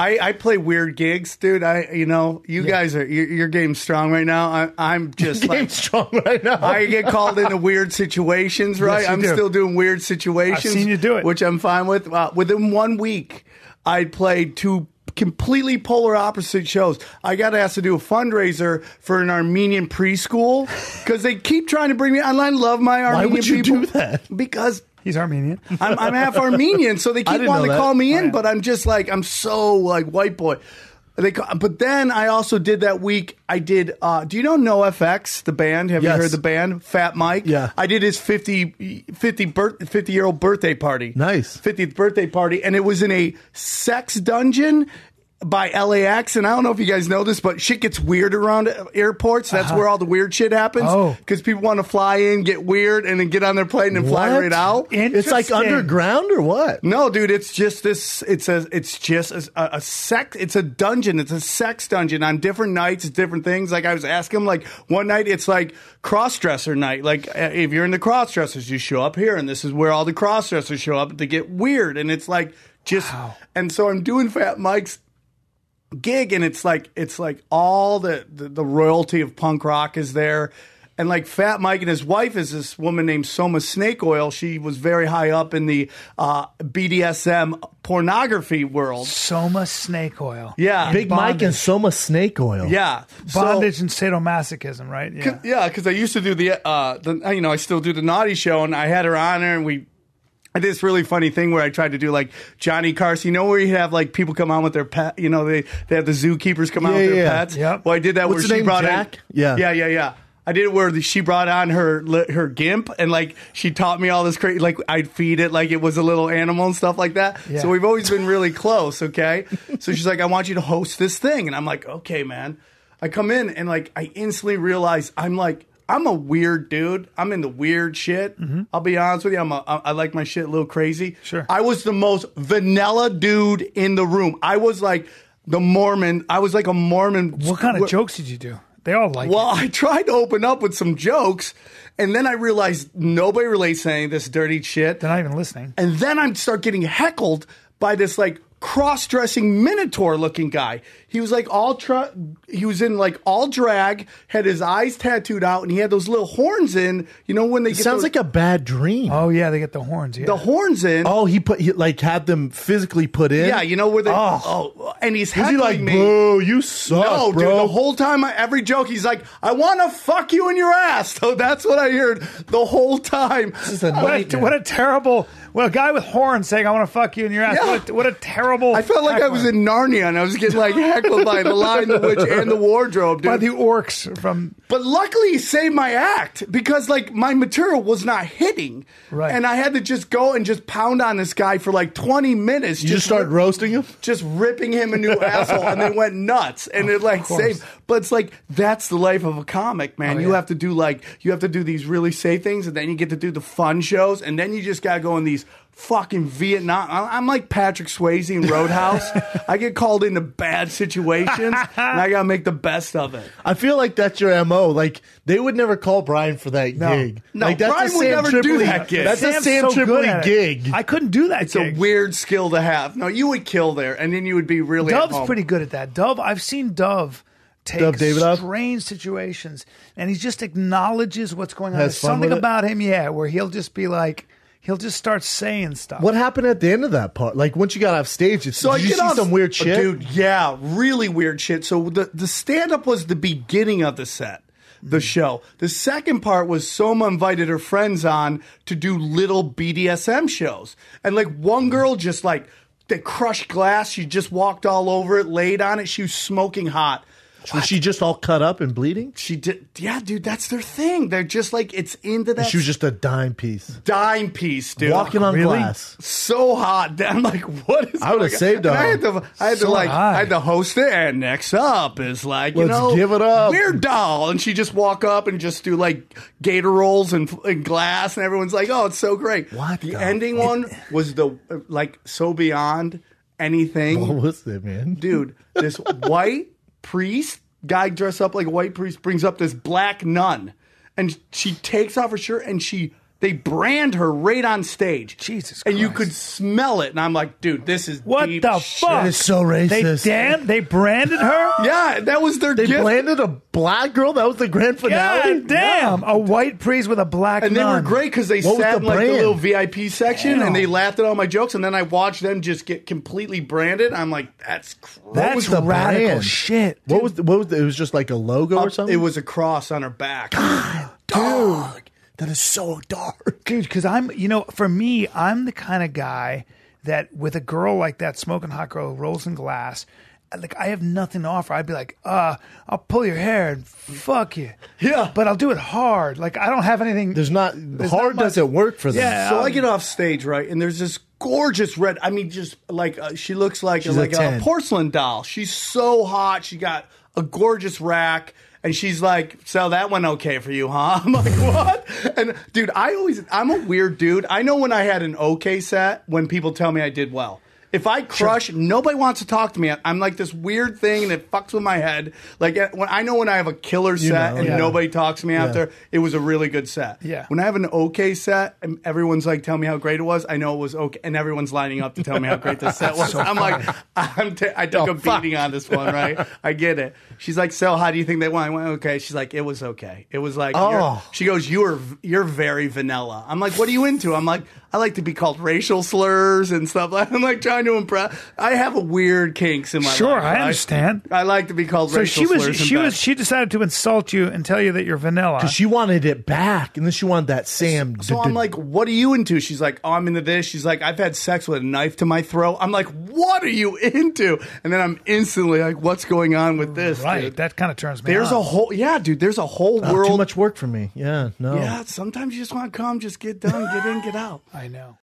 I play weird gigs, dude. You guys are your game's strong right now. I'm just like strong right now. I get called into weird situations, right? Yes, I'm still doing weird situations. I've seen you do it, which I'm fine with. Within 1 week, I played 2 completely polar opposite shows. I got asked to do a fundraiser for an Armenian preschool because they keep trying to bring me. I love my Armenian people. Why would you do that? Because he's Armenian. I'm half Armenian, so they keep wanting to call me in, but I'm just like, I'm so like white boy. But then I also did that week. I did. Do you know NoFX, the band? Have you heard the band? Fat Mike. Yeah. I did his 50-year-old birthday party. Nice. 50th birthday party, and it was in a sex dungeon by LAX, and I don't know if you guys know this, but shit gets weird around airports. That's where all the weird shit happens. Oh. Because people want to fly in, get weird, and then get on their plane and fly right out. It's like underground or what? No, dude, it's just this. It's a sex. It's a dungeon. It's a sex dungeon on different nights. It's different things. Like I was asking him, like one night it's like cross-dresser night. Like if you're in the cross-dressers, you show up here, and this is where all the cross-dressers show up to get weird. And it's like just. Wow. And so I'm doing Fat Mike's gig, and it's like all the royalty of punk rock is there. And like Fat Mike and his wife is this woman named Soma Snake Oil. She was very high up in the BDSM pornography world. Soma Snake Oil. Yeah. Big Mike and Soma Snake Oil. Yeah. Bondage and sadomasochism, right? Yeah, because I used to do I still do the Naughty Show, and I had her on there, and I did this really funny thing where I tried to do like Johnny Carson. You know where you have like people come on with their pet, they have the zookeepers come on with their pets? Yep. Well, I did that What's where the she name, brought Jack? in. Yeah. I did it where she brought on her gimp, and like she taught me all this crazy, like I'd feed it like it was a little animal and stuff like that. Yeah. So we've always been really close, okay? So she's like, I want you to host this thing. And I'm like, okay, man. I come in and like I instantly realize I'm a weird dude. I'm into weird shit. Mm-hmm. I'll be honest with you. I like my shit a little crazy. Sure. I was the most vanilla dude in the room. I was like the Mormon. I was like a Mormon. What kind of jokes did you do? They all like it. Well, I tried to open up with some jokes, and then I realized nobody relates to any of this dirty shit. They're not even listening. And then I start getting heckled by this like cross-dressing minotaur-looking guy. He was like he was in like all drag, had his eyes tattooed out, and he had those little horns in. You know when they get sounds like a bad dream. Oh yeah, they get the horns. Yeah. The horns in. Oh, he had them physically put in. Yeah, you know where they. And he's heckling like, me. bro, you suck, no, bro. Dude, the whole time, every joke, he's like, I want to fuck you in your ass. So that's what I heard the whole time. This is a nightmare. What a terrible. Well, a guy with horns saying, I want to fuck you in your ass. Yeah. What a terrible. I felt like heckler. I was in Narnia, and I was getting like heckled by the Lion, the Witch, and the Wardrobe, dude. By the orcs from. But luckily, he saved my act because like my material was not hitting, right? And I had to just go and just pound on this guy for like 20 minutes. You just started roasting him, just ripping him a new asshole, and they went nuts, and it like saved. But it's like that's the life of a comic, man. You have to do these really safe things, and then you get to do the fun shows, and then you just gotta go in these fucking Vietnam. I'm like Patrick Swayze in Roadhouse. I get called into bad situations, and I gotta make the best of it. I feel like that's your MO. Like they would never call Brian for that gig. No, like, that's Brian a would Sam never Tripoli, do that gig. That's Sam's a Sam so good Tripoli at it. gig. I couldn't do that. It's a weird skill to have. No, you would kill there, and then you would be really. Dove's pretty good at that. I've seen Dove take strange situations, and he just acknowledges what's going on. There's something about him, where he'll just be like. He'll just start saying stuff. What happened at the end of that part? Like once you got off stage, did you see some weird shit? Dude, yeah, really weird shit. So the stand-up was the beginning of the set, the show. The second part was Soma invited her friends on to do little BDSM shows. And like one girl just like, they crushed glass. She just walked all over it, laid on it. She was smoking hot. Was she just all cut up and bleeding? She did. Yeah, dude, that's their thing. They're just like, it's into that. She was just a dime piece. Dime piece, dude. Walking on glass. So hot. I'm like, what is I would have saved her. I had to host it. And next up is like, Let's give it up. Weird Doll. And she just walk up and just do like gator rolls and glass. And everyone's like, oh, it's so great. What the ending one was so beyond anything. What was it, man? Dude, this white priest, guy dressed up like a white priest, brings up this black nun, and she takes off her shirt and she They brand her right on stage. Jesus And Christ. you could smell it. And I'm like, dude, this is What deep the shit. fuck? It's so racist. They branded her? Yeah, that was their They gift. branded a black girl. That was the grand finale. God damn. A white priest with a black And they were nun. great because they What was sat the in like the brand? little VIP section Damn. and they laughed at all my jokes. And then I watched them just get completely branded. I'm like, that's crazy. That's was the radical brand? shit. What was it was just like a logo or something? It was a cross on her back. Dog. That is so dark. Dude, because for me, I'm the kind of guy that with a girl like that, smoking hot girl, rolls in glass, like I have nothing to offer. I'd be like, I'll pull your hair and fuck you. Yeah. But I'll do it hard. Like I don't have anything. Hard not much- doesn't work for them. Yeah. So I get off stage, right? And there's this gorgeous red. I mean, just like she looks like She's a 10. porcelain doll. She's so hot. She got a gorgeous rack. And she's like, so that went okay for you, huh? I'm like, what? And dude, I'm a weird dude. I know when I had an okay set when people tell me I did well. If I crush, nobody wants to talk to me. I'm like this weird thing and it fucks with my head. Like when I have a killer set and nobody talks to me after, it was a really good set. Yeah. When I have an okay set and everyone's like telling me how great it was, I know it was okay. And everyone's lining up to tell me how great the set was. I'm like, I took a beating on this one, right? I get it. She's like, so how do you think they went? I went, okay. She's like, it was okay. It was like, she goes, you're very vanilla. I'm like, what are you into? I'm like, I like to be called racial slurs and stuff. I'm like trying to impress. I have a weird kinks in my life. Sure, I understand. I like to be called racial slurs. She decided to insult you and tell you that you're vanilla. Because she wanted it back, and then she wanted that Sam. So I'm like, what are you into? She's like, oh, I'm into this. She's like, I've had sex with a knife to my throat. I'm like, what are you into? And then I'm instantly like, what's going on with this? Right, dude? that kind of turns me There's on. a whole, dude, there's a whole world. Too much work for me. Yeah, no. Yeah, sometimes you just want to come, just get done, get in, get out. I know.